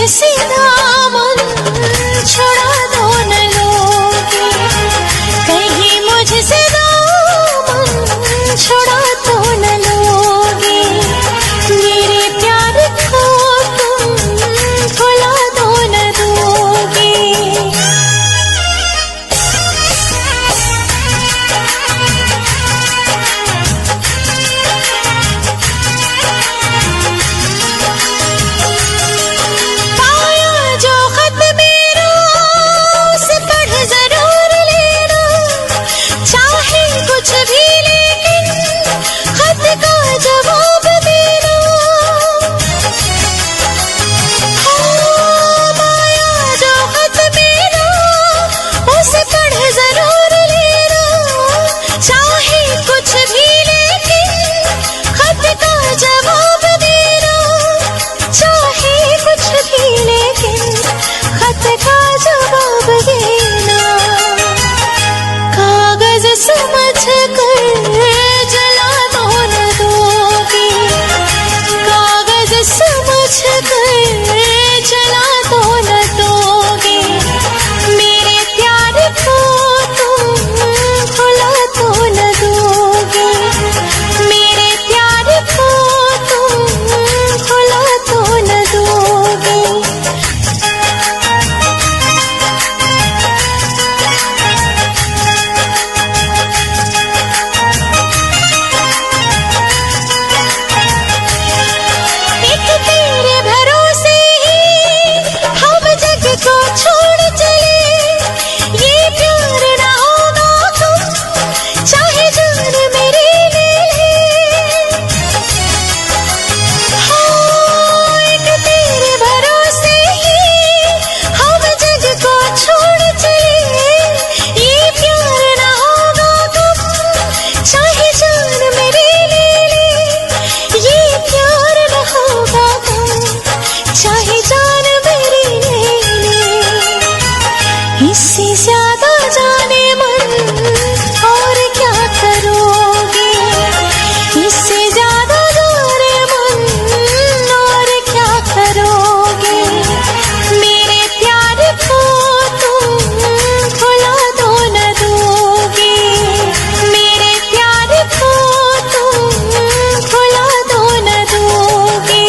मुझसे दामन छुड़ा दो न लोगे, कहीं मुझसे दामन छुड़ा दो न लोगे, मेरे प्यार को तुम भुला दो न दोगे। इससे ज्यादा जाने मन और क्या करोगे, इससे ज्यादा जाने मन और क्या करोगे, मेरे प्यार को तुम भुला दो न दोगे, मेरे प्यार को तुम भुला दो न दोगे।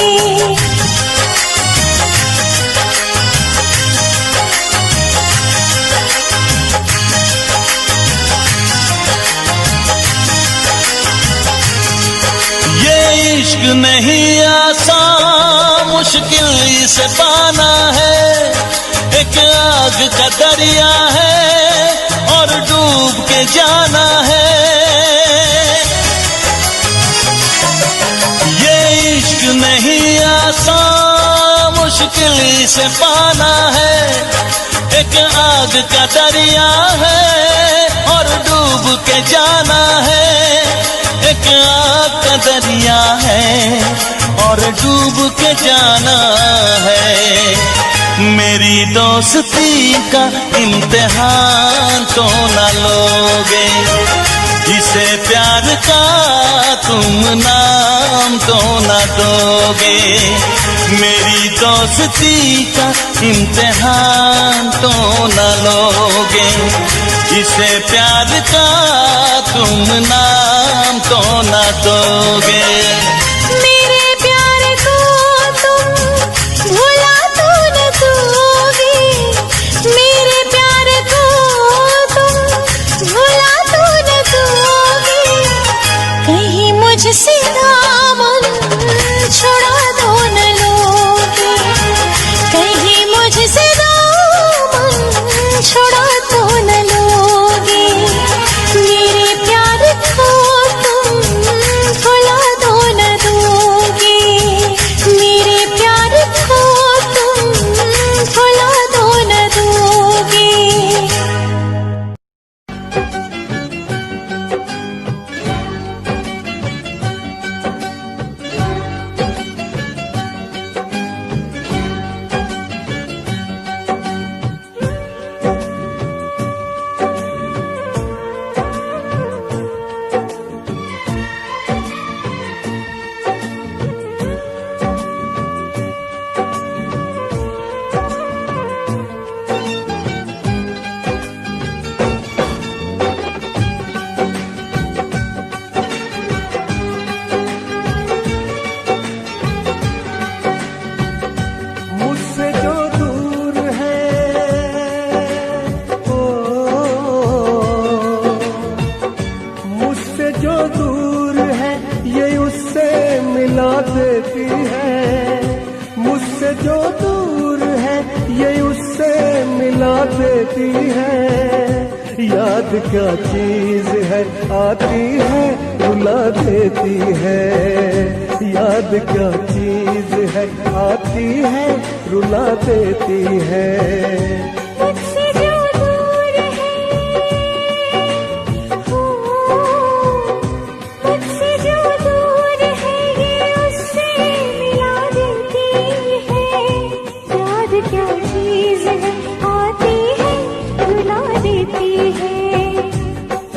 इश्क नहीं आसान, मुश्किल इसे पाना है, एक आग का दरिया है और डूब के जाना है। ये इश्क नहीं आसान, मुश्किल इसे पाना है, एक आग का दरिया है और डूब के जाना है, एक आग का दरिया है और डूब के जाना है। मेरी दोस्ती का इम्तिहान तो न लोगे, इसे प्यार का तुम नाम तो न दोगे, मेरी दोस्ती का इम्तिहान तो न लोगे, इसे प्यार का तुम नाम तो न दोगे। मेरे प्यार को तुम भुला तो न दोगे, मेरे प्यार को तुम भुला तो न दोगे, कहीं मुझसे दामन छुड़ा दो न लोगे, कहीं मुझसे दामन छुड़ा दो न लोगे, मेरे प्यार को तुम भुला दो मिला देती है। मुझसे जो दूर है ये उससे मिला देती है। याद क्या चीज है आती है रुला देती है। याद क्या चीज है आती है रुला देती है। मुझसे जो दूर है हो, मुझसे जो दूर है ये उससे मिला देती है। याद क्या चीज है आती है रुला देती है।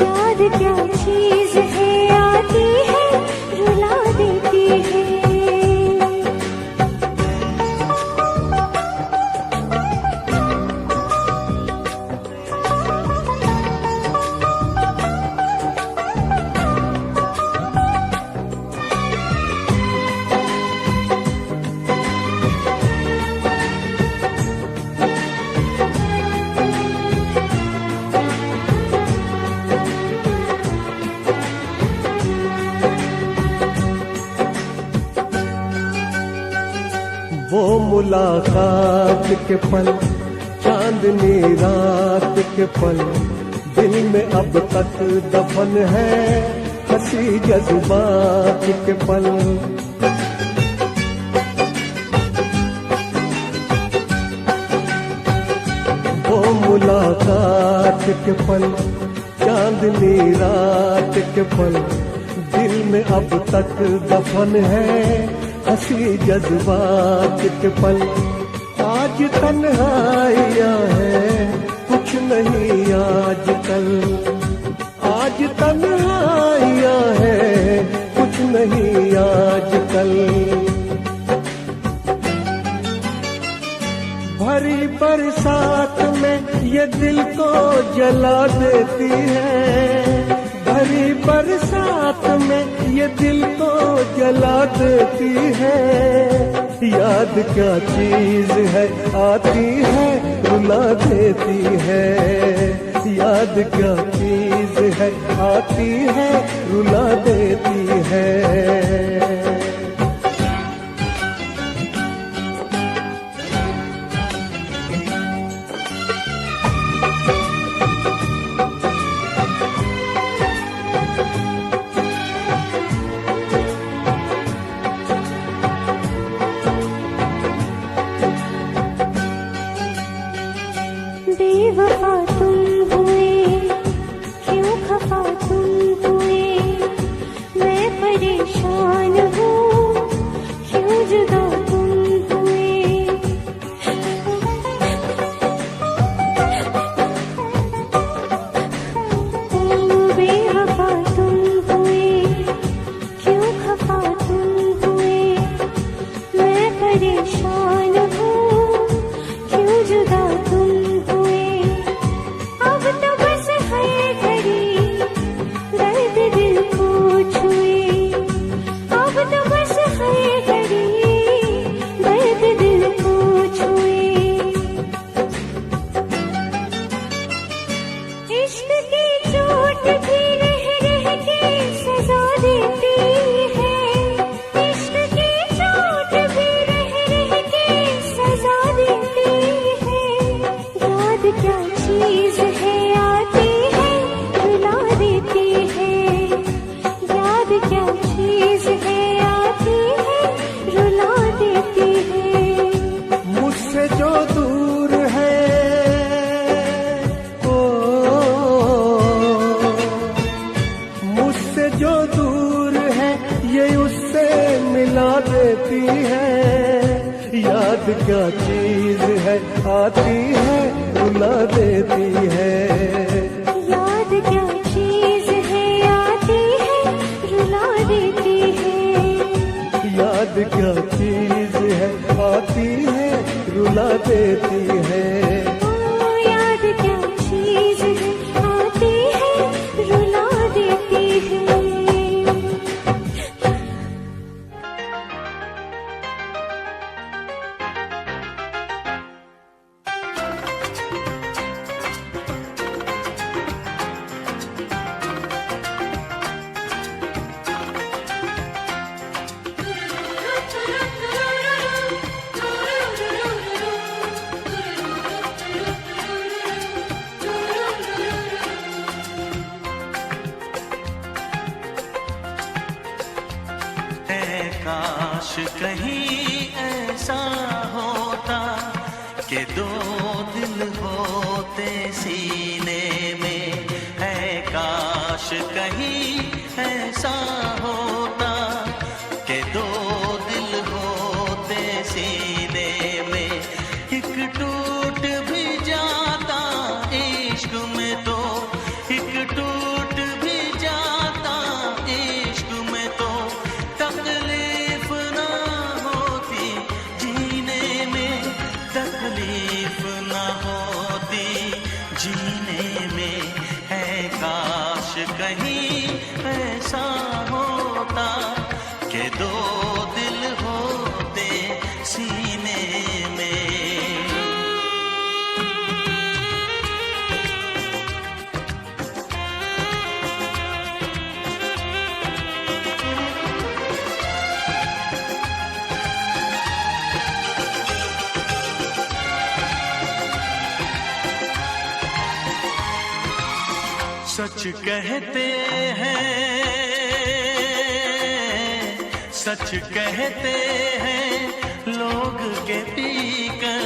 याद क्या चीज है आती है रुला देती है। वो मुलाकात के पल चांदनी रात के पल दिल में अब तक दफन है। हंसी जज्बात के पल वो मुलाकात के पल चांदनी रात के पल दिल में अब तक दफन है। हंसी जज्बात के पल आज तन्हाइयाँ है कुछ नहीं आजकल। आज तन्हाइयाँ है कुछ नहीं आजकल। भरी बरसात में ये दिल को जला देती है। भरी बरसात में ये दिल को जला देती है। याद क्या चीज है आती है रुला देती है। याद क्या चीज है आती है रुला देती है। बेवफा तुम हुए क्यों खफा तुम हुए। मैं परेशान हूँ क्यों जुदा तुम हुए। बेवफा तुम हुए क्यों खफा तुम हुए। मैं परेशान हूँ क्यों जुदा तुम हुए। अब तो बस है घड़ी दर्द दिल को छुए। अब तो बस है घड़ी दर्द दिल को छुए। इश्क की चोट भी रह रह के सजा देती है। इश्क की चोट भी रह रह के सजा देती है। याद क्या चीज है आती है रुला देती है। याद क्या चीज है आती है रुला देती है। मुझसे जो दूर है ओ मुझसे जो दूर है ये उससे मिला देती है। याद क्या चीज है आती है रुला देती है। याद क्या चीज है आती है रुला देती है। याद क्या चीज है आती है रुला देती है। याद क्या चीज है आती है रुला देती है। काश कहीं ऐसा होता कि दो दिल होते सीने में, है काश कहीं ऐसा होता कि दो दिल होते सीने में, एक टूट भी जाता इश्क में तो, एक टूट भी जाता इश्क में तो, तकलीफ ना होती जीने में, तकलीफ ना होती जीने में, है काश कहीं ऐसा होता कि दो दिल होते सीने में। सच कहते हैं, सच कहते हैं लोग के पीकर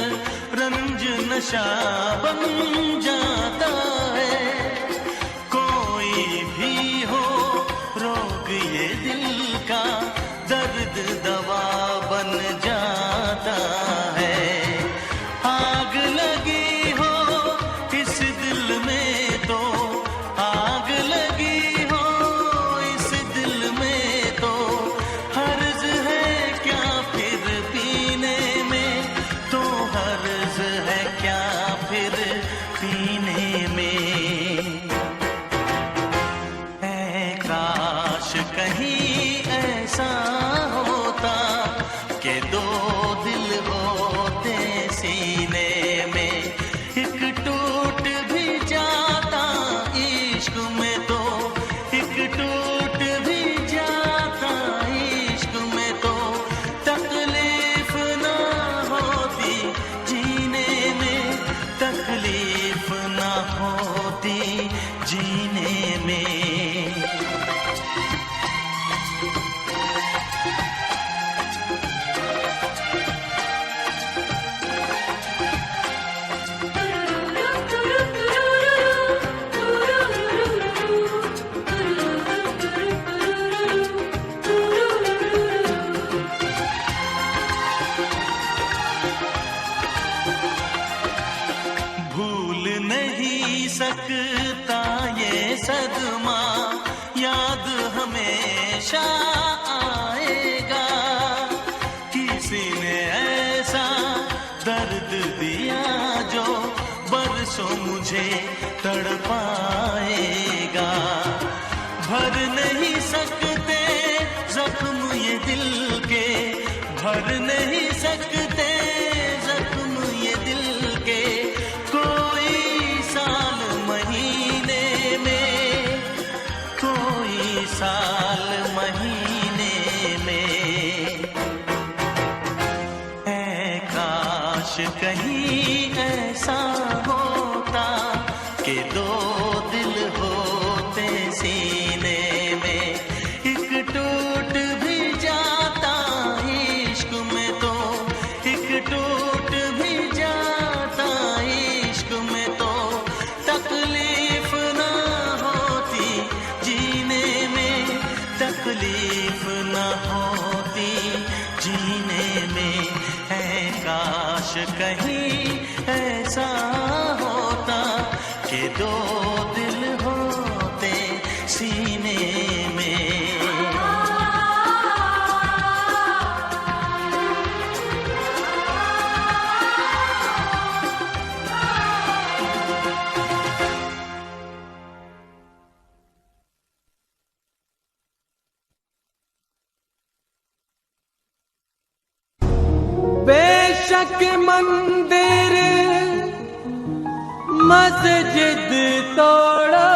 रंज नशा बन जाता है, कोई भी हो रोग ये दिल का दर्द दवा बन जाता है, आग लगी हो इस दिल में तो, आग लगी हो इस दिल में तो, हर्ज है क्या फिर पीने में, तो हर्ज है क्या फिर पीने में, है काश कहीं ऐसा होता कि दो दिल होते सीने में, एक टूट भी जाता इश्क में तो, एक टूट भी जाता इश्क में तो, तकलीफ ना होती जीने में, तकलीफ ना होती जीने में। भूल नहीं सकता ये सदमा, याद हमेशा आएगा, किसी ने ऐसा दर्द दिया जो बरसों मुझे तड़पाएगा, भर नहीं सकते जख्म ये दिल के, भर नहीं सकते जख्म ये दिल के, कोई साल महीने में, कोई साल महीने में, है काश कहीं ऐसा होता कि दो दिल होते सीने में, एक टूट भी जाता इश्क में तो, एक टूट भी जाता इश्क में तो, तकलीफ ना होती जीने में, तकलीफ ना होती जीने में, है काश कहीं ऐसा होता कि दो दिल होते सीने में। बेशक मंदिर मस्जिद तोड़ो,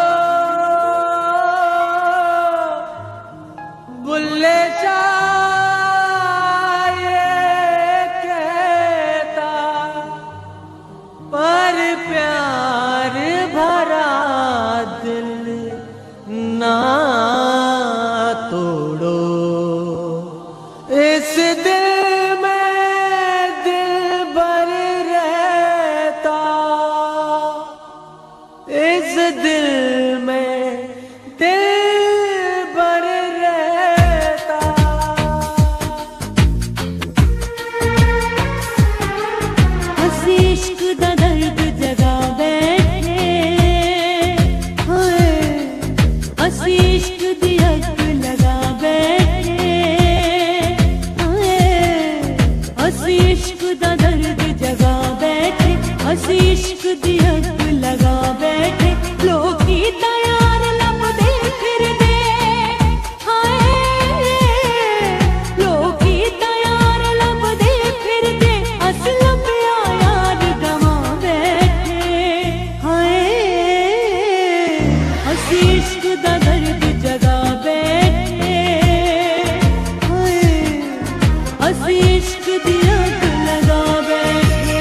बुल्ले शाह इस दिल में दिल भर रहता, इस दिल में दिल भर रहता। हसी इश्क दा दर्द जगा बैठे, हाय हसी इश्क दी अग लगा बैठे, हाय हसी इश्क दा दर्द जगा बैठे, हसी इश्क दी अग लगा बैठे। लोग की तैयार लपदे फिर दे, हाय लोग की तैयार लपदे फिर दे, अस लभया यार गवा बैठे, हाय हसी इश्क दा दर्द जगा बैठे, हाय हसी इश्क दी अग लगा बैठे।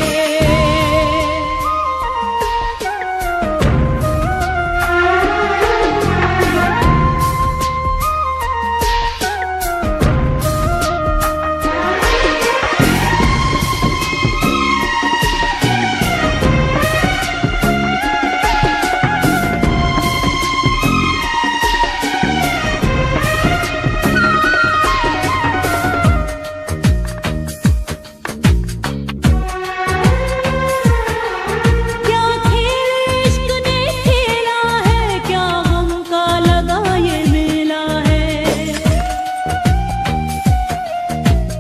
क्या खेल इश्क ने खेला है, क्या गम का लगा ये मेला है,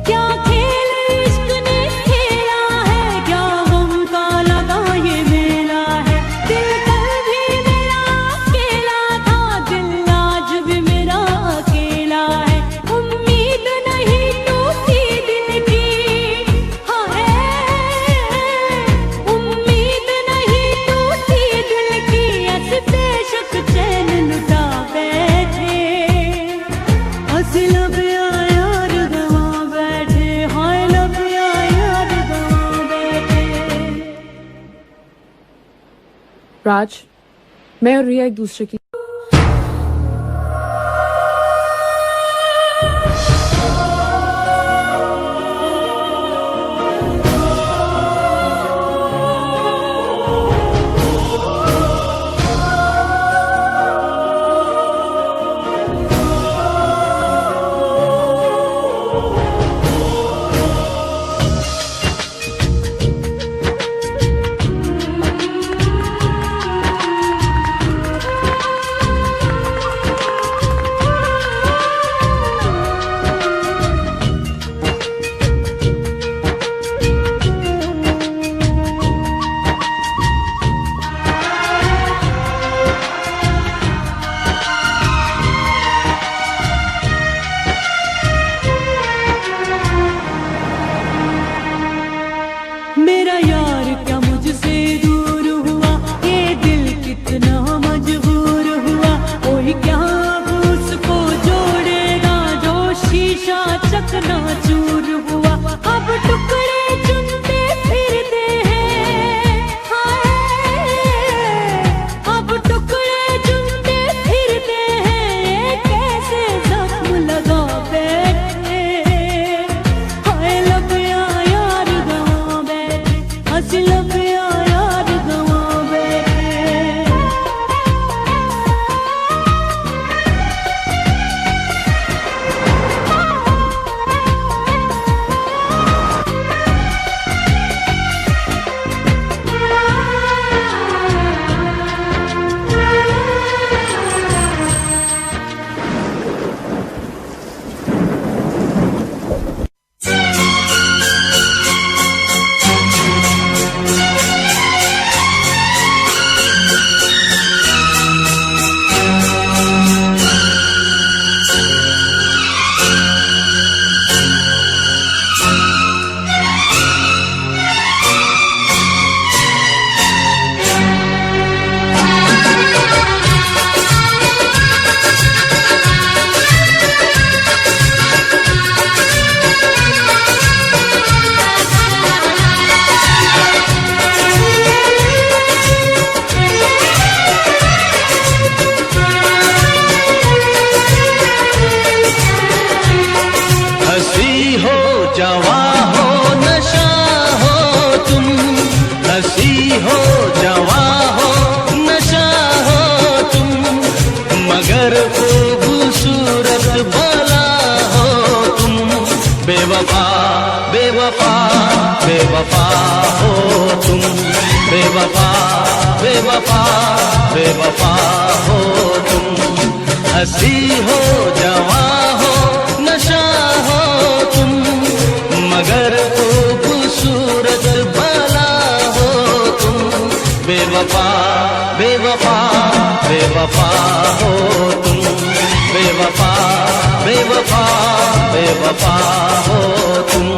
क्या खेल इश्क ने खेला है, क्या गम का लगा ये मेला है। दिल कल भी मेरा अकेला था, दिल आज भी मेरा अकेला है। उम्मीद नहीं टूटी दिल की, हाय उम्मीद नहीं टूटी दिल की, ऐसे बेशक चैन लुटा बैठे, हंसी लभया यार गवा बैठे, हाय लभया यार गवा बैठे। राज, मैं और रिया एक दूसरे की हो जवां हो नशा हो तुम, हंसी हो जवां हो नशा हो तुम, मगर खूबसूरत भला हो तुम। बेवफा बेवफा बेवफा हो तुम, बेवफा बेवफा बेवफा हो तुम। हंसी हो जवां हो नशा हो तुम, मगर खूबसूरत भला हो तुम। बेवफा बेवफा बेवफा हो तुम, बेवफा बेवफा बेवफा हो तुम।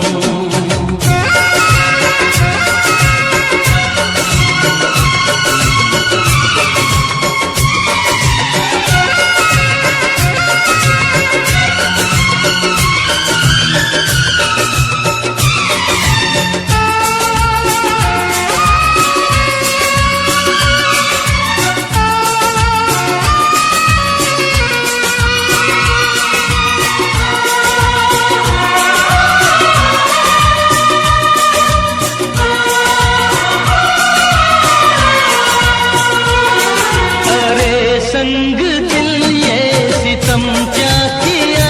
संग दिल ये सितम क्या किया,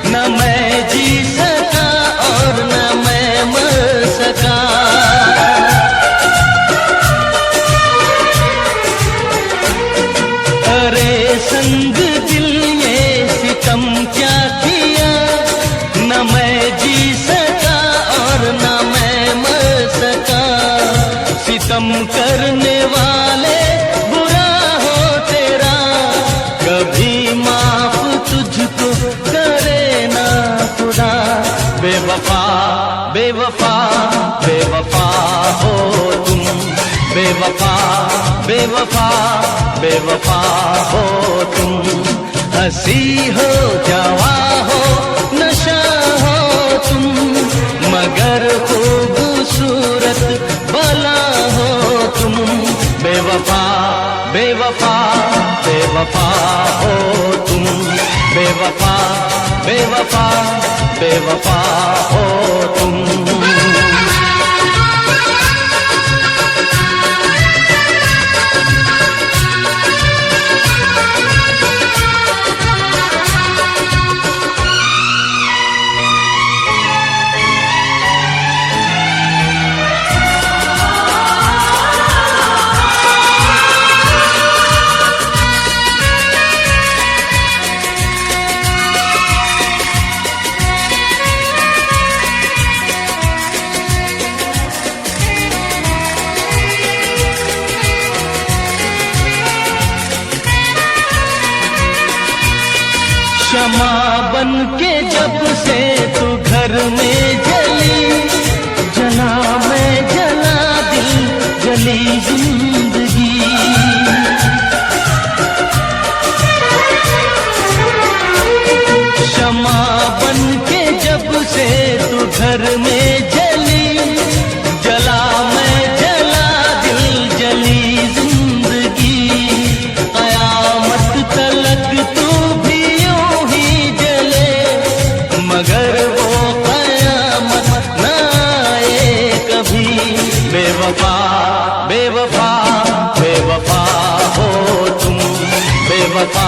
न मैं जी सका और न मैं मर सका। अरे संग दिल ये सितम क्या किया, न मैं जी सका और न मैं मर सका। सितम करने वाले कभी माफ तुझको करे ना खुदा। बेवफा बेवफा बेवफा हो तुम, बेवफा बेवफा बेवफा हो तुम। हंसी हो जवां हो नशा हो तुम, मगर खूबसूरत भला हो तुम। बेवफा बेवफा बेवफा हो तुम, बेवफा बेवफा बेवफा हो तुम। क्षमा बन के जब से तू घर में जली, जला मैं जला दिल जली जिंदगी। क्षमा बन के जब से तू घर में जली, जला मैं जला दिल जली जिंदगी। कयामत तलक तू भी यूं ही जले, मगर वो कयामत न आए कभी। बेवफा बेवफा बेवफा हो तुम, बेवफा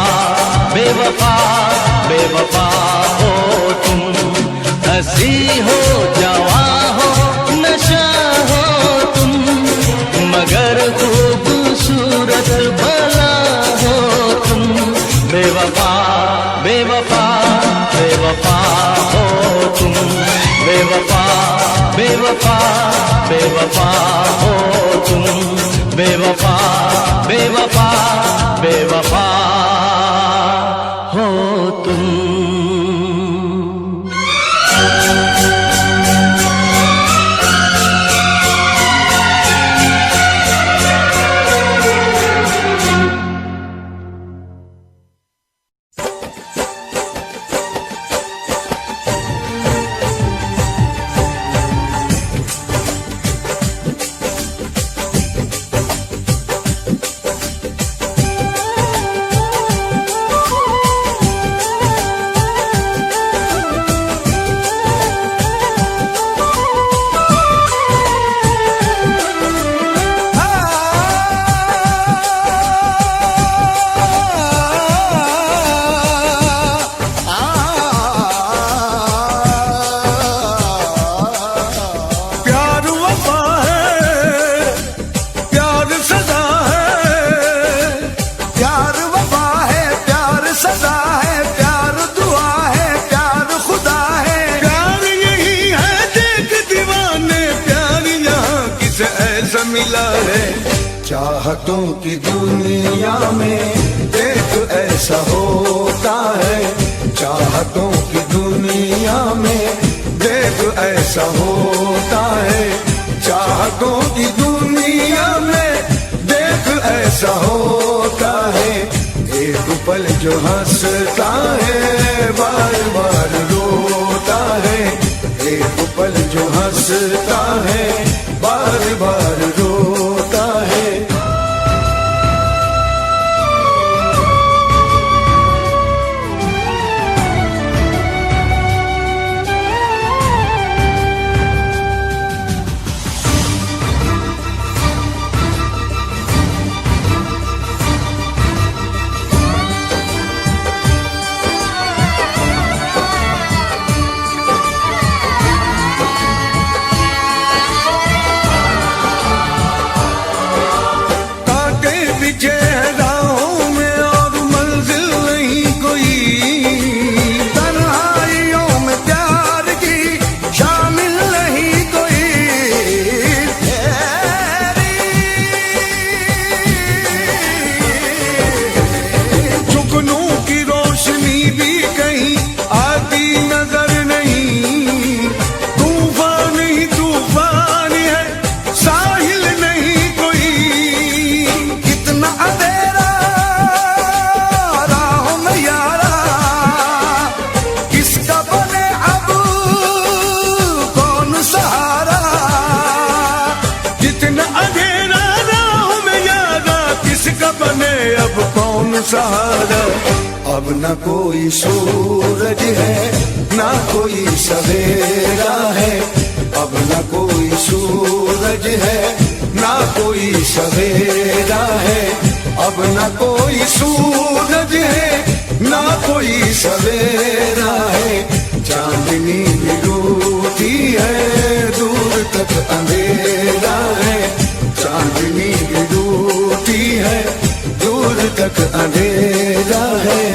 बेवफा बेवफा हो तुम। हंसी हो जवां हो नशा हो तुम, मगर खूबसूरत भला हो तुम। बेवफा बेवफा बेवफा हो तुम, बेवफा बेवफा बेवफा हो तुम। बेवफा बेवफा बेवफा हो तुम। मिला है। चाहतों की दुनिया में देख ऐसा होता है, चाहतों की दुनिया में देख ऐसा होता है, चाहतों की दुनिया में देख ऐसा होता है। एक पल जो हंसता है बार बार रोता है, एक पल जो हंसता है बार बार रोता है। सहारा अब न कोई सूरज है ना कोई सवेरा है, अब न कोई सूरज है ना कोई सवेरा है, अब न कोई सूरज है ना कोई सवेरा है। चांदनी भी रूठी है दूर तक अंधेरा है, चांदनी भी रूठी है दूर तक अंधेरा है।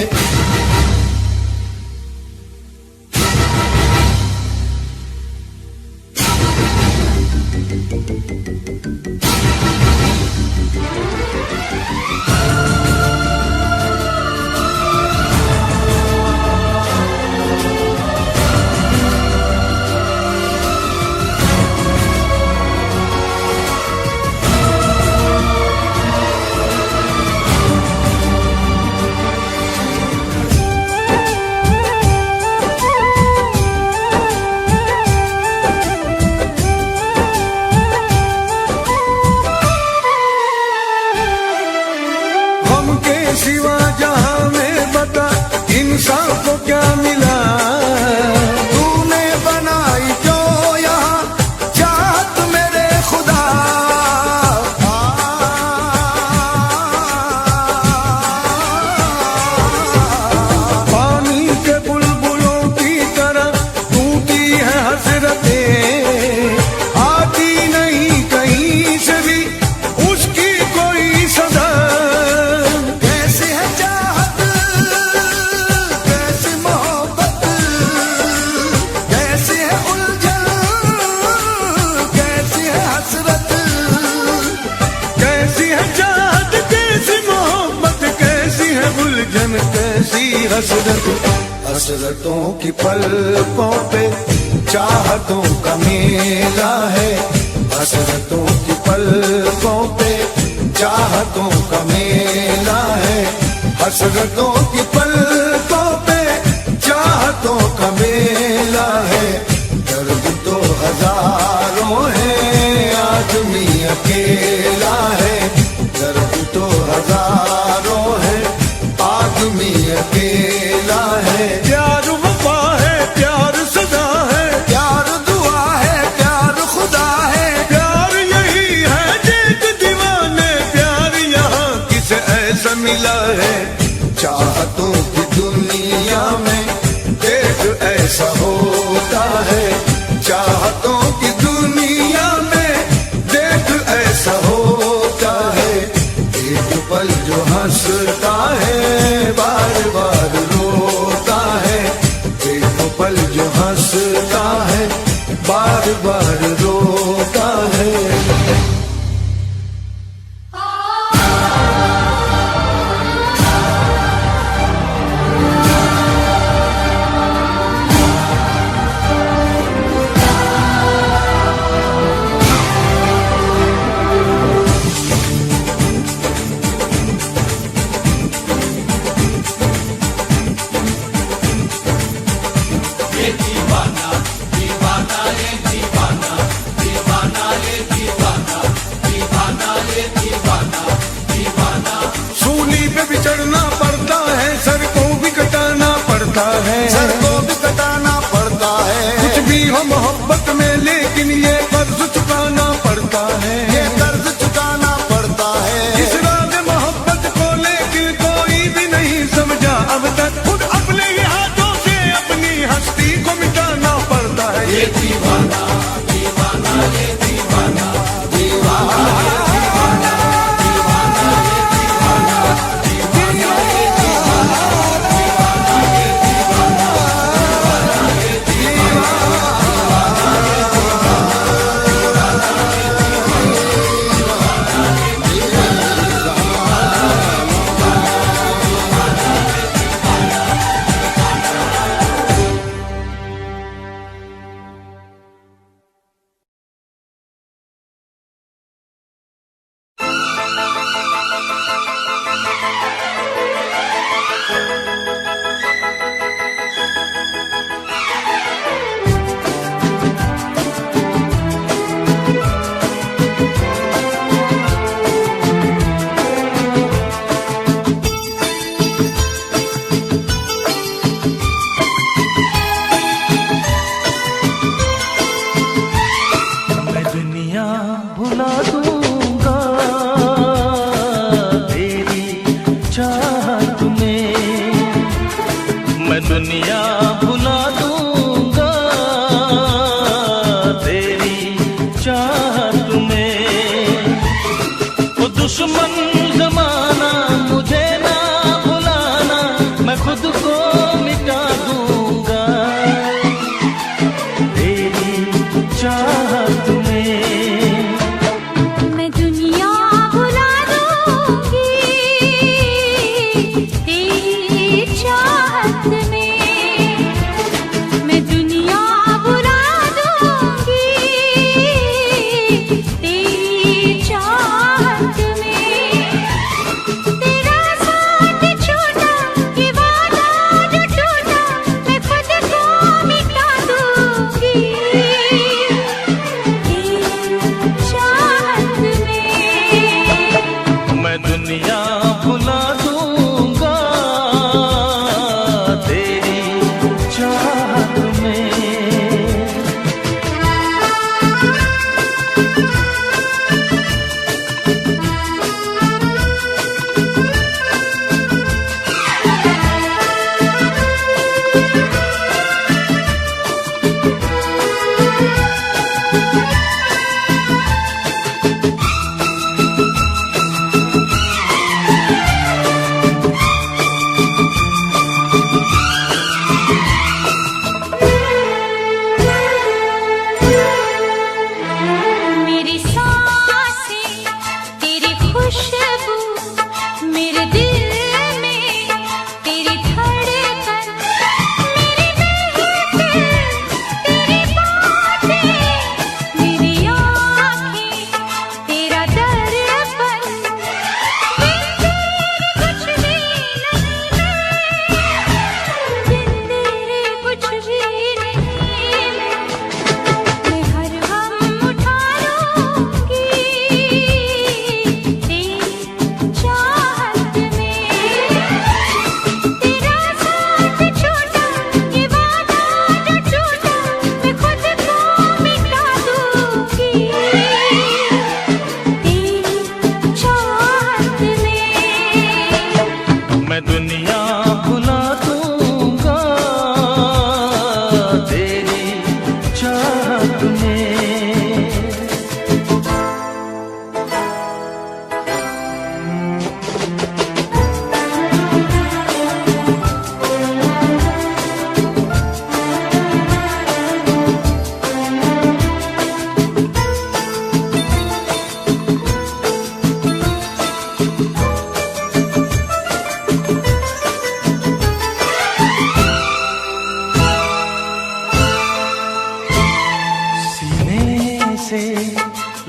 सिवा जहां में बता इंसान को क्या मिला, तूने बनाई जो यहाँ चाहत मेरे खुदा। पानी के बुलबुलों की तरह टूटी है हसरतें, आती नहीं कहीं से भी उसकी कोई सदा। कैसी हसरत हसरतों की पलकों पे चाहतों का मेला है, हसरतों की पलकों पे चाहतों का मेला है, हसरतों की पलकों पे चाहतों का मेला है। दर्द तो हजारों है आदमी अकेला है, दर्द तो हजारों है आदमी अकेला है। प्यार वफा है प्यार सदा है, प्यार दुआ है प्यार खुदा है, प्यार यही है देख दीवाने, प्यार यहाँ किसे ऐसा मिला है। चाहतों की दुनिया में देख ऐसा होता है, चाहतों की दुनिया में देख ऐसा होता है। एक पल जो हंसता है बार बार रोता है, एक पल जो हंसता है बार बार रोता है। मोहब्बत में, लेकिन ये कर्ज चुकाना पड़ता है, ये कर्ज चुकाना पड़ता है। इस राज मोहब्बत को लेकिन कोई भी नहीं समझा अब तक, खुद अपने ही हाथों से अपनी हस्ती को मिटाना पड़ता है। ये दीवाना दीवाना, ये दीवाना दीवाना,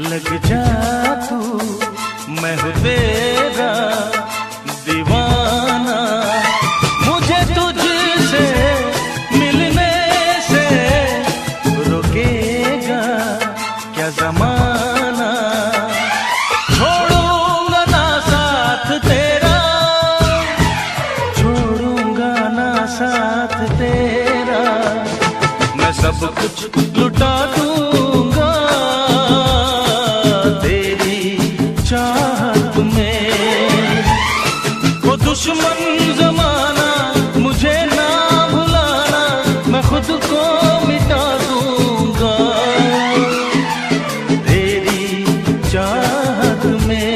लग जा तू, मैं हूँ तेरा दीवाना। मुझे तुझसे मिलने से रोकेगा क्या जमाना। छोड़ूंगा ना साथ तेरा, छोड़ूंगा ना साथ तेरा। मैं सब कुछ लुटा दूंगा तेरी चाहत में। वो दुश्मन जमाना मुझे ना भुलाना, मैं खुद को मिटा दूंगा तेरी चाहत में।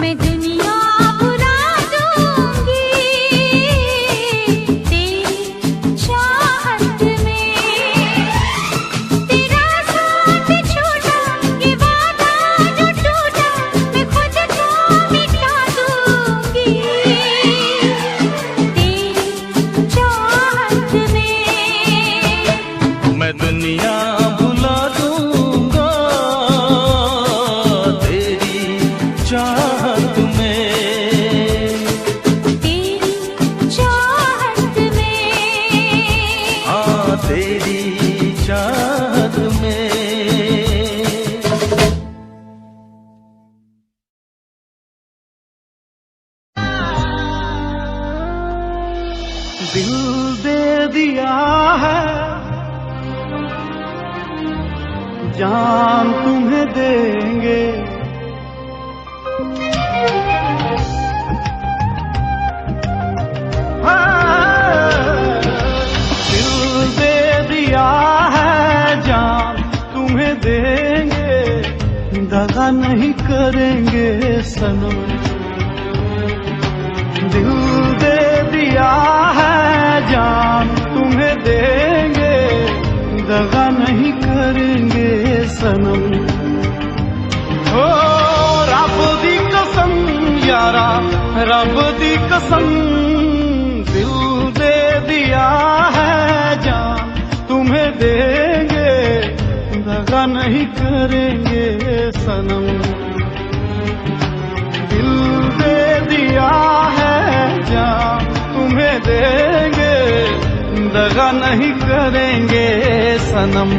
मैं दुनिया भुला दूंगी तेरी चाहत में। तेरा साथ छोड़ा ये वादा जो टूटा, मैं खुद को मिटा दूंगी तेरी चाहत में। मैं दुनिया भुला दूंगा तेरी चाहत में। तेरी चाहत में। हाँ तेरी चाहत में। दिल दे दिया है, जान तुम्हें देंगे। दिल दे दिया है, जान तुम्हें देंगे। दगा नहीं करेंगे सनम। दिल दे दिया है, जान तुम्हें देंगे। दगा नहीं करेंगे सनम। ओ रब दी कसम यारा, रब दी कसम। दिल दे दिया है, जान तुम्हें देंगे। दगा नहीं करेंगे सनम। दिल दे दिया है, जान तुम्हें देंगे। दगा नहीं करेंगे सनम।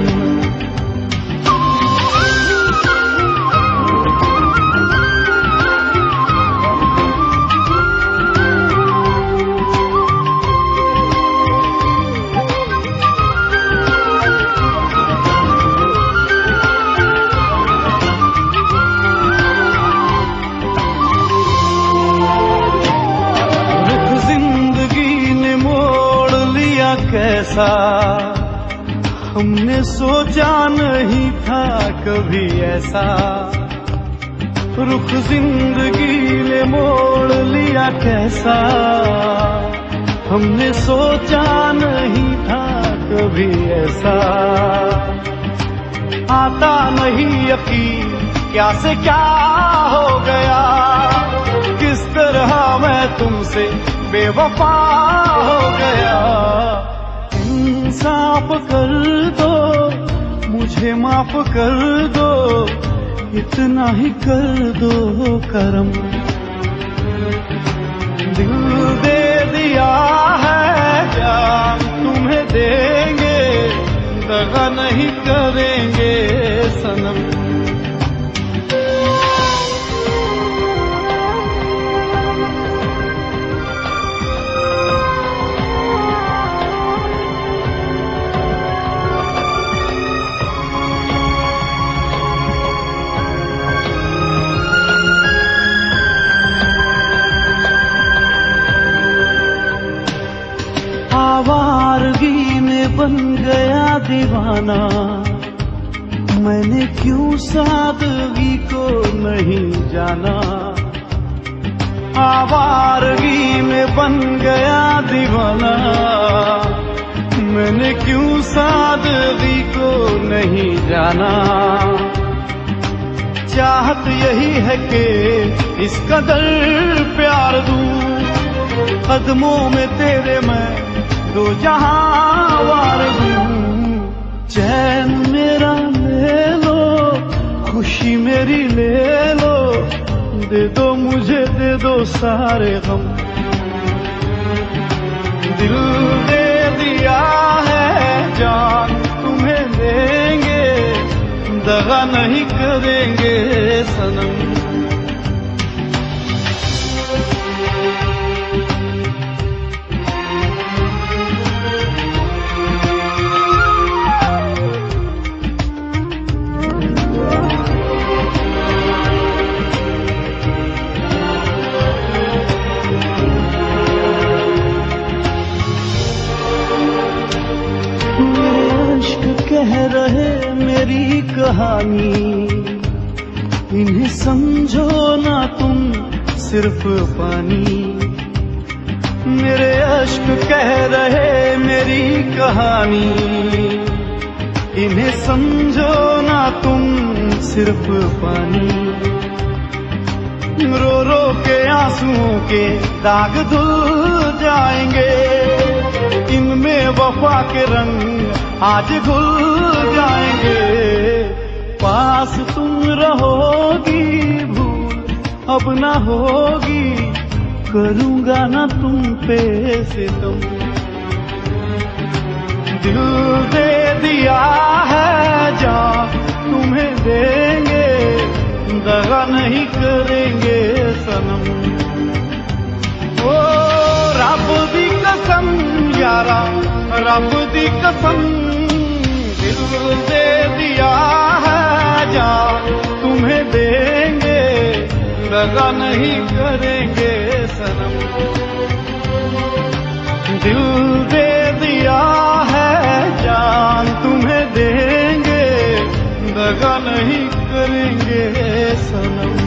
कैसा हमने सोचा नहीं था कभी ऐसा। रुख जिंदगी ने मोड़ लिया कैसा, हमने सोचा नहीं था कभी ऐसा। आता नहीं यकीन क्या से क्या हो गया, किस तरह मैं तुमसे बेवफा हो गया। इंसाफ कर दो, मुझे माफ कर दो, इतना ही कर दो करम। दिल दे दिया है, जान तुम्हें देंगे। दगा नहीं करेंगे सनम। आवारगी में बन गया दीवाना, मैंने क्यों सादगी को नहीं जाना। आवारगी में बन गया दीवाना, मैंने क्यों सादगी को नहीं जाना। चाहत यही है कि इस कदर प्यार दूं, कदमों में तेरे मैं दो जहां वार दूं। चैन मेरा ले लो, खुशी मेरी ले लो, दे दो मुझे दे दो सारे गम। दिल दे दिया है, जान तुम्हें देंगे। दगा नहीं करेंगे सनम। कहानी, इन्हें समझो ना तुम सिर्फ पानी। मेरे अश्क कह रहे मेरी कहानी, इन्हें समझो ना तुम सिर्फ पानी। रो रो के आंसुओं के दाग धुल जाएंगे, इनमें वफा के रंग आज घुल जाएंगे। पास तुम रहोगी भूल अब ना होगी, करूंगा ना तुम पे सितम। दिल दे दिया है जान तुम्हें देंगे, दगा नहीं करेंगे सनम। ओ रब दी कसम यारा, रब दी कसम, दिल दे दिया है जान तुम्हें देंगे, दगा नहीं करेंगे सनम। दिल दे दिया है जान तुम्हें देंगे, दगा नहीं करेंगे सनम।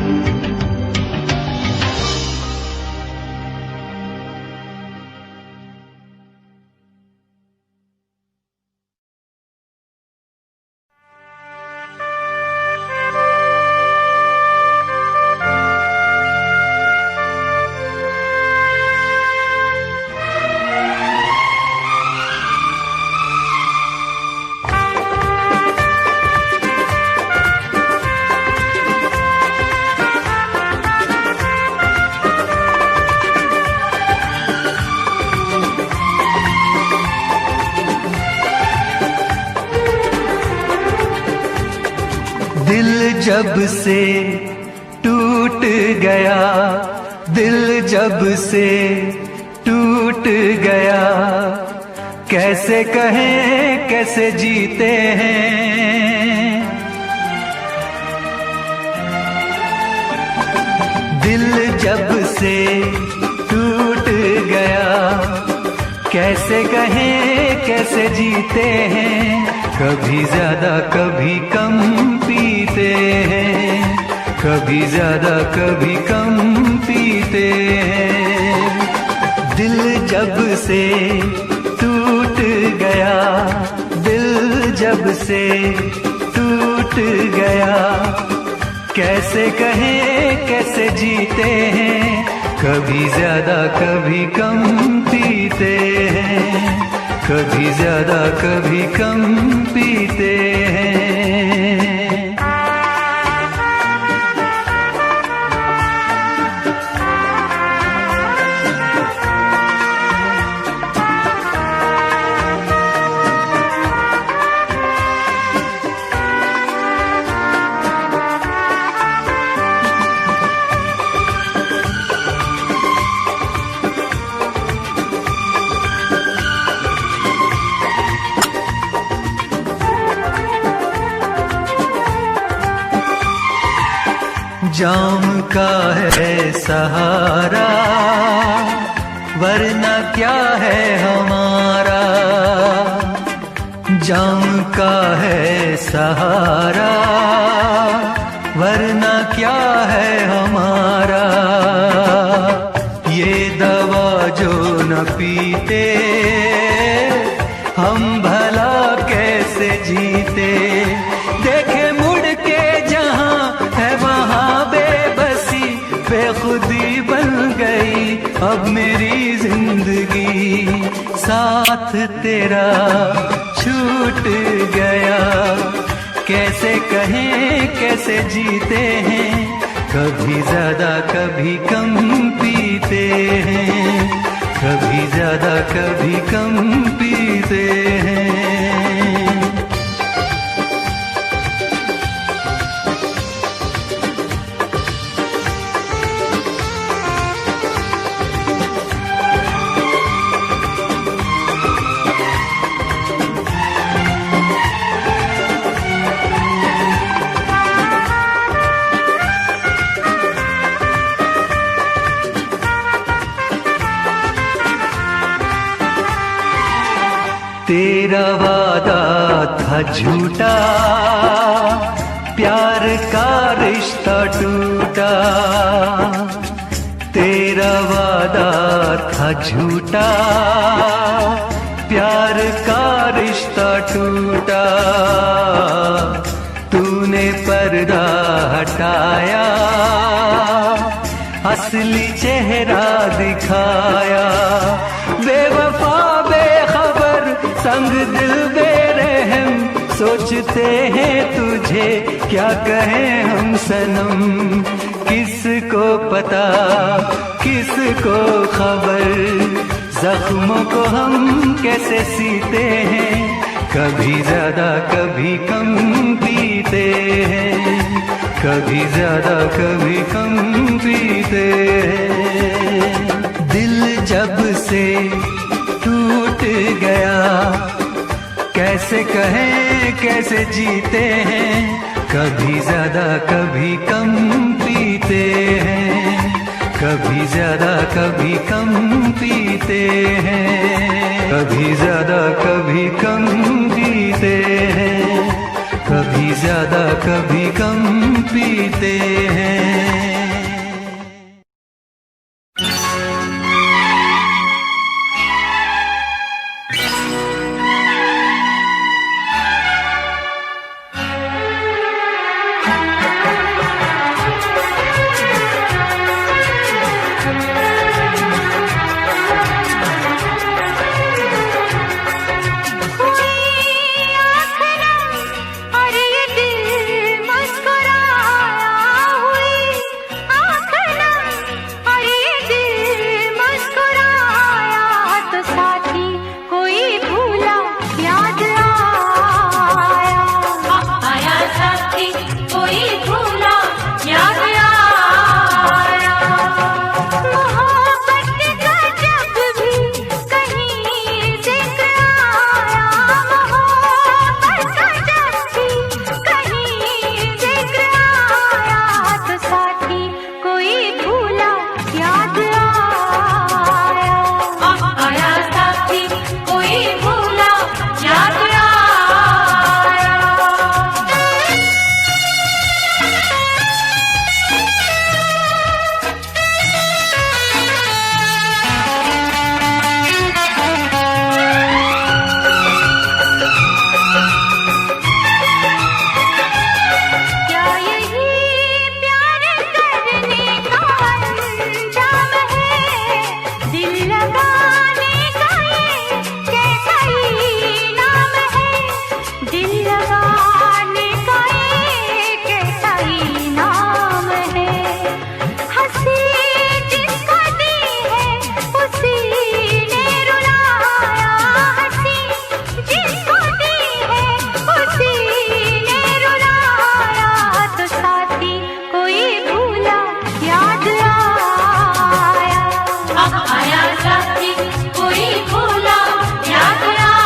दिल जब से टूट गया, दिल जब से टूट गया, कैसे कहें कैसे जीते हैं। दिल जब से टूट गया, कैसे कहें कैसे जीते हैं। कभी ज्यादा कभी कम पीते हैं, कभी ज्यादा कभी कम पीते हैं। दिल जब से टूट गया, दिल जब से टूट गया, कैसे कहें कैसे जीते हैं। कभी ज्यादा कभी कम पीते हैं, कभी ज्यादा कभी कम पीते हैं। जाम का है सहारा, वरना क्या है हमारा। जाम का है सहारा, वरना क्या है हमारा। ये दवा जो न पीते, हम भला कैसे जीते। देखे मुड़ के जहां है वहां बेबसी, बेखुदी बन गई अब मेरी जिंदगी। साथ तेरा छूट गया, कैसे कहें कैसे जीते हैं। कभी ज्यादा कभी कम पीते हैं, कभी ज्यादा कभी कम पीते हैं। तेरा था झूठा, प्यार का रिश्ता टूटा। तेरा वादा था झूठा, प्यार का रिश्ता टूटा। तूने पर्दा हटाया, असली चेहरा दिखाया। बेवफा बेखबर संग दिल बेरहम, सोचते हैं तुझे क्या कहें हम सनम। किसको पता किसको खबर, जख्मों को हम कैसे सीते हैं। कभी ज्यादा कभी कम पीते हैं, कभी ज्यादा कभी कम पीते हैं। दिल जब से टूट गया, कैसे कहें कैसे जीते हैं। कभी ज्यादा कभी कम पीते हैं, कभी ज्यादा कभी कम पीते हैं। कभी ज्यादा कभी कम पीते हैं, कभी ज्यादा कभी कम पीते हैं। और ये दिल मुस्कुराया हुई आँखना, और ये दिल मुस्कुराया तो साथी कोई भूला याद आया। आया साथी कोई भूला याद आया। मोहब्बत का जब भी कहीं जिक्र आया, मोहब्बत का जब भी कहीं जिक्र आया तो साथी कोई भूला याद आया। आया साथी कोई भूला याद आया। क्या यही प्यार करने का अंजाम है, दिल लगाने का ये कैसा इनाम है। दिल लगाने का ये कैसा इनाम है। हंसी जिसको दी है उसी ने रुलाया, हंसी जिसको दी है उसी ने रुलाया तो साथी कोई भूला याद आया। आया साथी कोई भूला याद आया।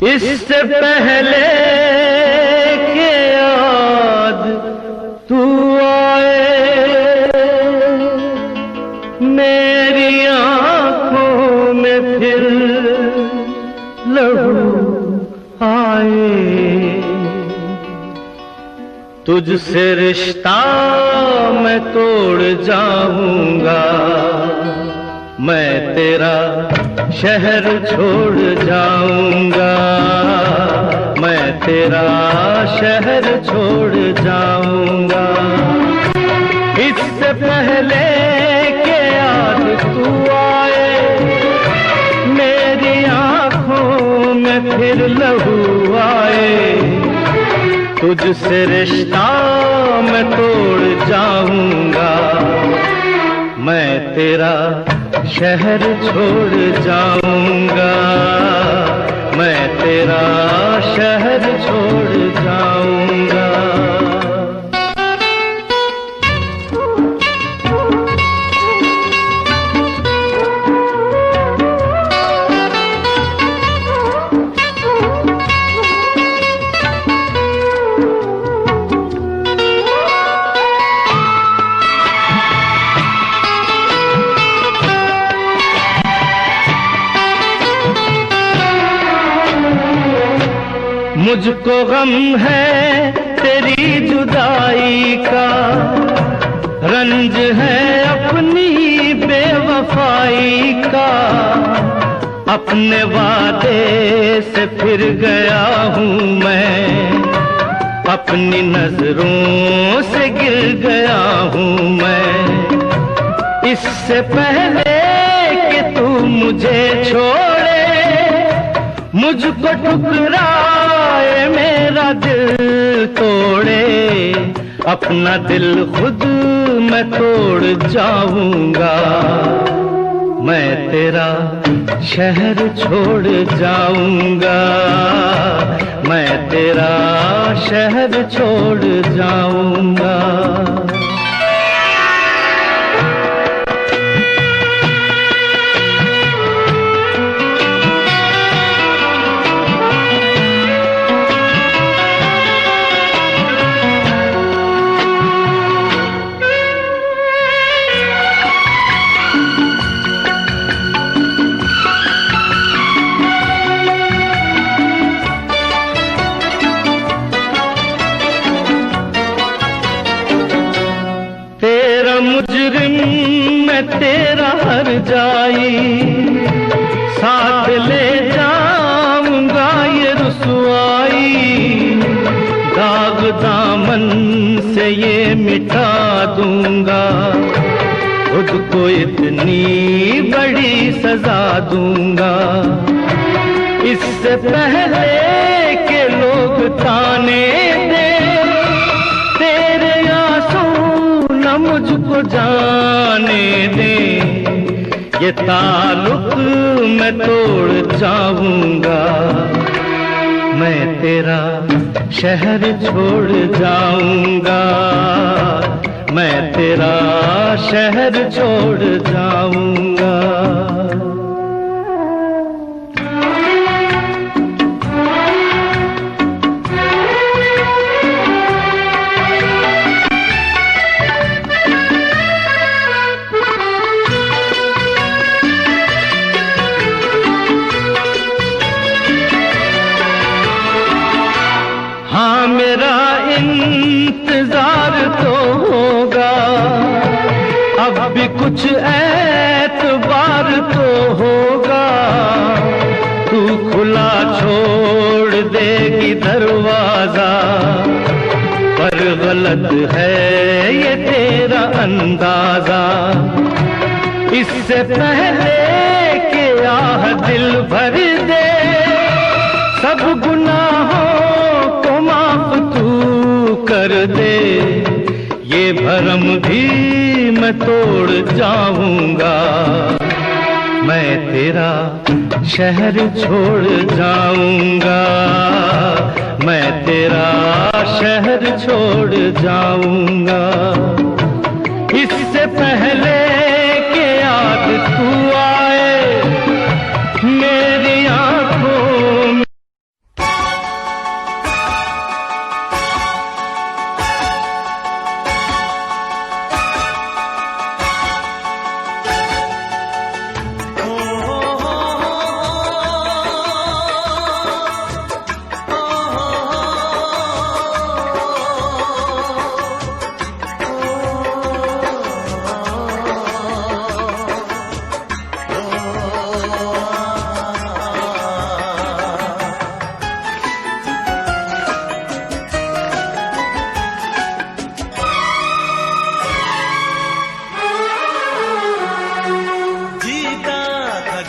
इससे पहले के याद तू आए मेरी आंखों में फिर लहू आए। तुझसे रिश्ता मैं तोड़ जाऊंगा, मैं तेरा शहर छोड़ जाऊंगा, मैं तेरा शहर छोड़ जाऊंगा। इससे पहले के याद तू आए मेरी आंखों में फिर लहू आए। तुझसे रिश्ता मैं तोड़ जाऊंगा, मैं तेरा शहर छोड़ जाऊंगा, मैं तेरा शहर छोड़ जाऊंगा। मुझको गम है तेरी जुदाई का, रंज है अपनी बेवफाई का। अपने वादे से फिर गया हूँ मैं, अपनी नजरों से गिर गया हूँ मैं। इससे पहले कि तू मुझे छोड़े, मुझको ठुकराए मेरा दिल तोड़े। अपना दिल खुद मैं तोड़ जाऊंगा, मैं तेरा शहर छोड़ जाऊंगा, मैं तेरा शहर छोड़ जाऊंगा। मुजरिम मैं तेरा हर जाई, साथ ले जाऊंगा ये रुसवाई। दाग दामन से ये मिटा दूंगा, खुद को इतनी बड़ी सजा दूंगा। इससे पहले के लोग ताने दे, तेरे आंसू न मुझको जाने दे। ये ताल्लुक मैं तोड़ जाऊंगा, मैं तेरा शहर छोड़ जाऊंगा, मैं तेरा शहर छोड़ जाऊंगा। हाँ मेरा इंतजार तो होगा, अब भी कुछ एतबार तो होगा। तू खुला छोड़ देगी दरवाजा, पर गलत है ये तेरा अंदाजा। इससे पहले कि आह दिल भर दे, सब गुनाहों को माफ तू कर दे। ये भरम भी मैं तोड़ जाऊंगा, मैं तेरा शहर छोड़ जाऊंगा, मैं तेरा शहर छोड़ जाऊंगा। इससे पहले कि याद तू आए मेरी आंखों में।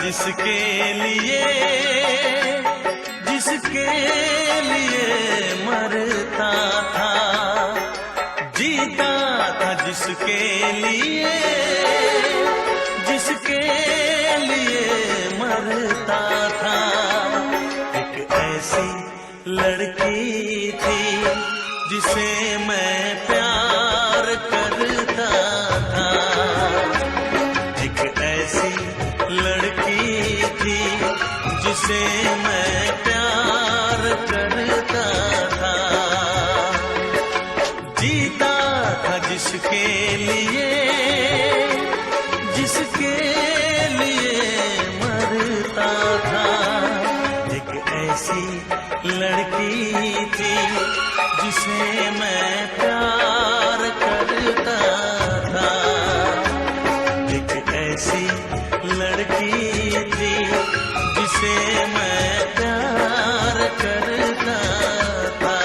जिसके लिए मरता था, जीता था जिसके लिए मरता था। एक ऐसी लड़की थी जिसे मैं प्यार करता था, एक ऐसी लड़की थी जिसे मैं प्यार करता था, जीता था जिसके लिए मरता था। एक ऐसी लड़की थी जिसे मैं प्यार करता था, एक ऐसी लड़की थी जिसे मैं प्यार करता था।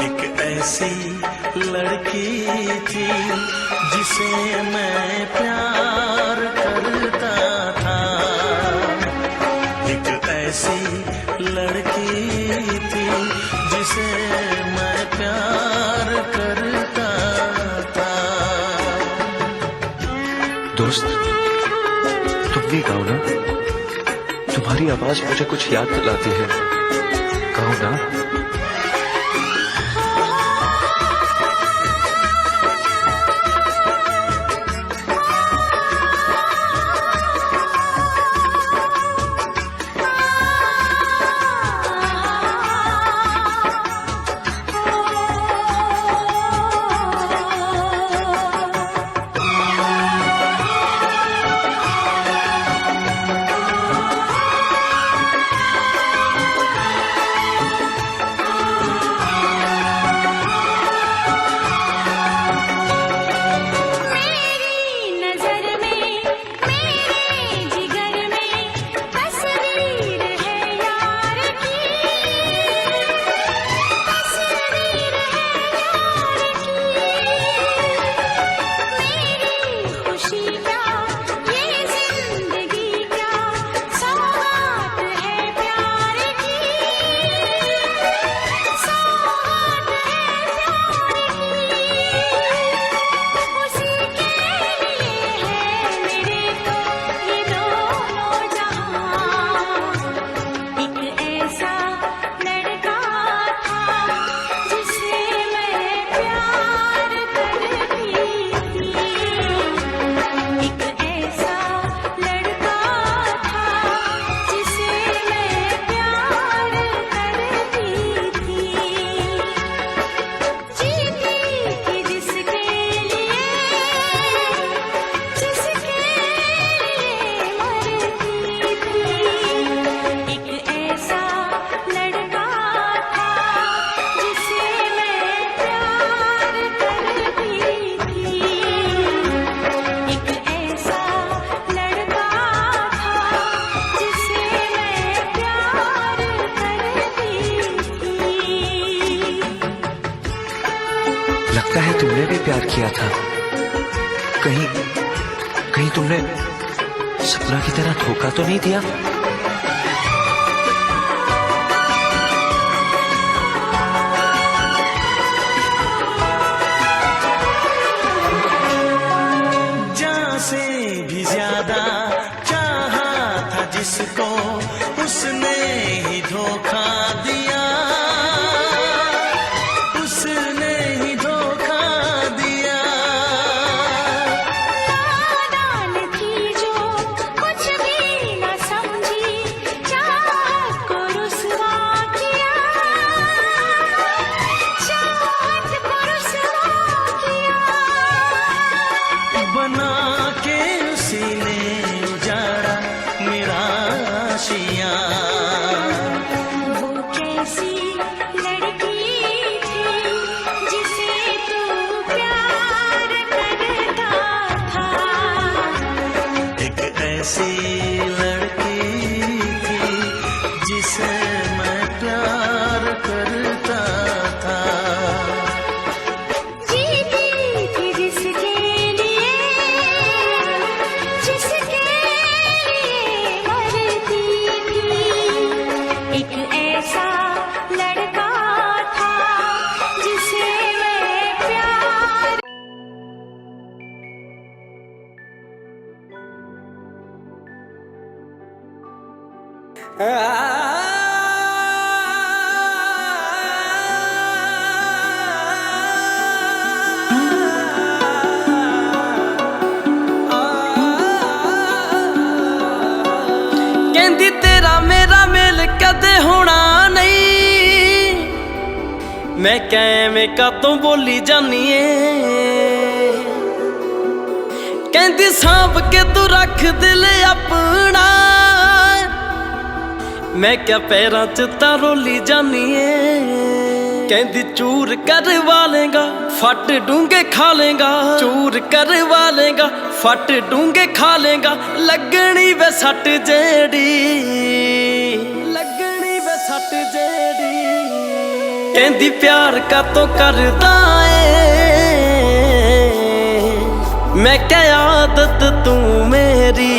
एक ऐसी लड़की थी जिसे मैं प्यार करता था, एक ऐसी लड़की थी जिसे मैं प्यार करता था। दोस्त, तुम भी गाओ ना, तुम्हारी आवाज मुझे कुछ याद दिलाती है, गाओ ना। लगता है तुमने भी प्यार किया था, कहीं तुमने सपना की तरह धोखा तो नहीं दिया? जान से भी ज्यादा चाहा था जिसको, उसने ही धोखा दिया, उसने ही धोखा दिया। नादान थी जो कुछ भी न समझी, चाहत को रुसवा किया, चाहत को रुसवा किया। बना के उसी ने उजाड़ा मेरा आशियाँ। वो कैसी लड़की थी जिसे तू प्यार करता था, एक ऐसी लड़की थी जिसे मैं प्यार करता था। जीती थी जिसके लिए, जिसके लिए मरती थी। एक ऐसा लड़का था जिसे मैं प्यार ਕਹਿੰਦੀ ਤੇਰਾ ਮੇਰਾ ਮੇਲ ਕਦੇ ਹੋਣਾ ਨਹੀਂ, ਮੈਂ ਕਿਵੇਂ ਕਾਤੋਂ ਬੋਲੀ ਜਾਨੀ ਏ। ਕਹਿੰਦੀ ਸਾਂਭ ਕੇ ਤੂੰ ਰੱਖ ਦਿਲ ਆਪਣਾ, ਮੈਂ ਕਿਆ ਪੈਰਾਂ 'ਚ ਤਾਂ ਰੋਲੀ ਜਾਨੀ ਏ। ਕਹਿੰਦੀ ਚੂਰ ਕਰਵਾ ਲੇਗਾ ਫੱਟ ਡੂੰਘੇ ਖਾ ਲੇਗਾ, ਚੂਰ ਕਰਵਾ ਲੇਗਾ ਫੱਟ ਡੂੰਘੇ ਖਾ ਲੇਗਾ, ਲੱਗਣੀ ਵੇ ਸੱਟ ਜਿਹੜੀ, ਲੱਗਣੀ ਵੇ ਸੱਟ ਜਿਹੜੀ। ਕਹਿੰਦੀ ਪਿਆਰ ਕਾਤੋਂ ਕਰਦਾ ਏ, ਮੈਂ ਕਿਆ ਆਦਤ ਤੂੰ ਮੇਰੀ।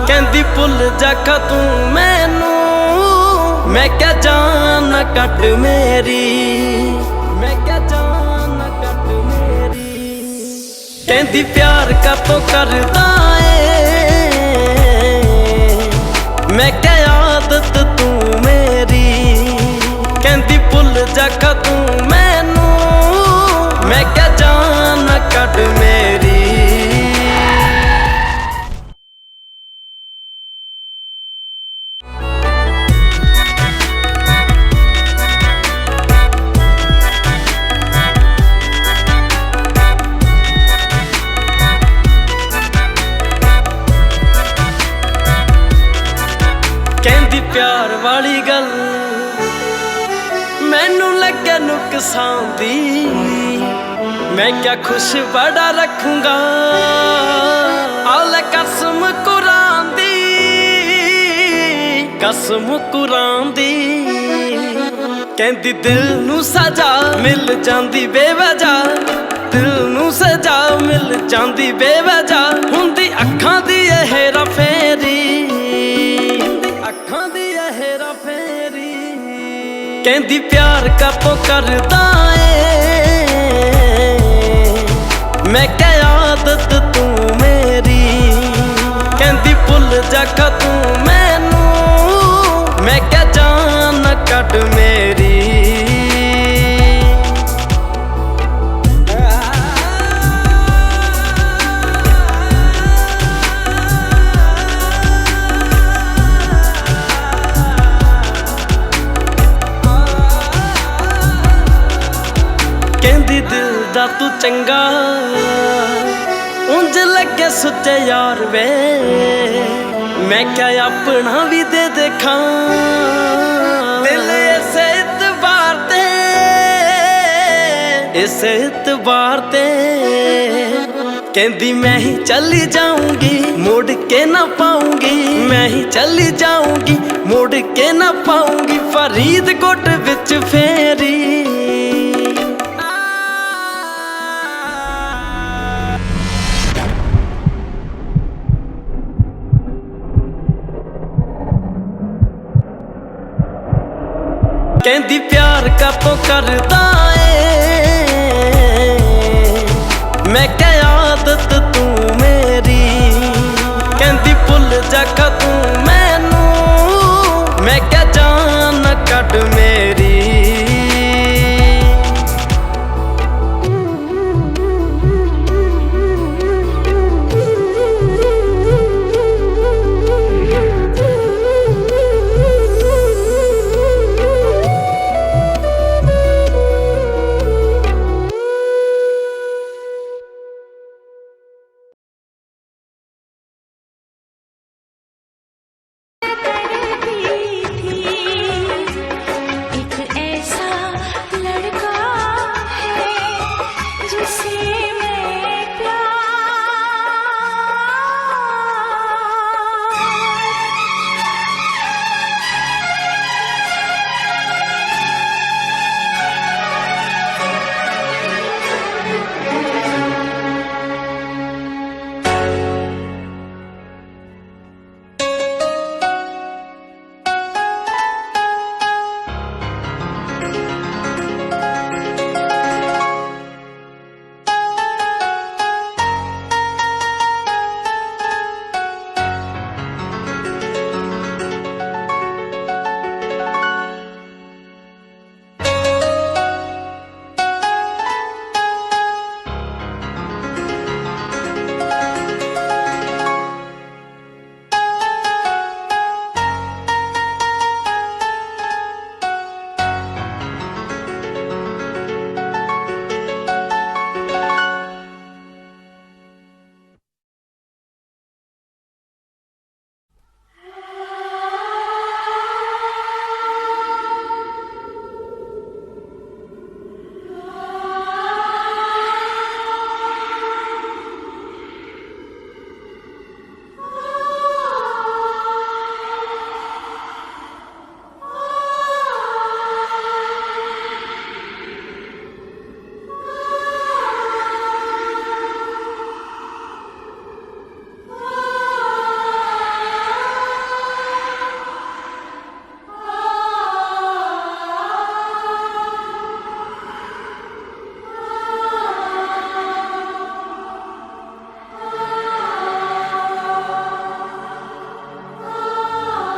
ਕਹਿੰਦੀ ਭੁੱਲ ਜਾ ਕਾ ਤੂੰ ਮੈਨੂੰ, ਮੈਂ ਕਿਆ ਜਾਨ ਨਾ ਕੱਟ ਮੇਰੀ, ਮੈਂ ਕਿਆ ਜਾਨ ਨਾ ਕੱਟ ਮੇਰੀ। ਕਹਿੰਦੀ ਪਿਆਰ ਕਾਤੋਂ ਕਰਦਾ ਏ, ਮੈਂ ਕਿਆ ਆਦਤ ਤੂੰ ਮੇਰੀ। ਕਹਿੰਦੀ ਭੁੱਲ ਜਾ ਕਾ ਤੂੰ ਮੈਨੂੰ, ਮੈਂ ਕਿਆ ਜਾਨ ਨਾ ਕੱਟ ਮੇਰੀ। ਕਹਿੰਦੀ ਪਿਆਰ ਵਾਲੀ ਗੱਲ ਮੈਨੂੰ ਲੱਗੇ ਨੁਕਸਾਨ ਦੀ, ਮੈਂ ਕਿਆ ਖੁਸ਼ ਬੜਾ ਰੱਖੂੰਗਾ, ਆਲੇ ਕਸਮ ਕੁਰਾਨ ਦੀ, ਕਸਮ ਕੁਰਾਨ ਦੀ। ਕਹਿੰਦੀ ਦਿਲ ਨੂੰ ਸਜ਼ਾ ਮਿਲ ਜਾਂਦੀ ਬੇਵਜ੍ਹਾ, ਦਿਲ ਨੂੰ ਸਜ਼ਾ ਮਿਲ ਜਾਂਦੀ ਬੇਵਜ੍ਹਾ, ਹੁੰਦੀ ਅੱਖਾਂ ਦੀ ਇਹ ਹੇਰਾ ਫੇਰੀ, ਅੱਖਾਂ ਦੀ ਇਹ ਹੇਰਾ ਫੇਰੀ। ਕਹਿੰਦੀ ਪਿਆਰ ਕਾਤੋਂ ਕਰਦਾ ਏ, ਮੈਂ ਕਿਆ ਆਦਤ ਤੂੰ ਮੇਰੀ। ਕਹਿੰਦੀ ਭੁੱਲ ਜਾ ਕਾ ਤੂੰ ਮੈਨੂੰ, ਮੈਂ ਕਿਆ ਜਾਨ ਨਾ ਕੱਟ ਮੇਰੀ। ਕਹਿੰਦੀ ਦਿਲ ਦਾ ਤੂੰ ਚੰਗਾ, ਉਂਝ ਲੱਗੇ ਸੁੱਚੇ ਯਾਰ ਵੇ, ਮੈਂ ਕਿਆ ਆਪਣਾ ਵੀ ਦੇ ਦੇਖਾਂ। ਦਿਲ ਇਸੇ ਇਤਬਾਰ ਤੇ, ਇਸੇ ਇਤਬਾਰ ਤੇ। ਕਹਿੰਦੀ ਮੈਂ ਹੀ ਚਲੀ ਜਾਊਂਗੀ, ਮੁੜ ਕੇ ਨਾ ਪਾਊਂਗੀ, ਮੈਂ ਹੀ ਚਲੀ ਜਾਊਂਗੀ, ਮੁੜ ਕੇ ਨਾ ਪਾਊਂਗੀ, ਫਰੀਦਕੋਟ ਵਿੱਚ ਫੇਰੀ। कहंदी प्यार कातों करदा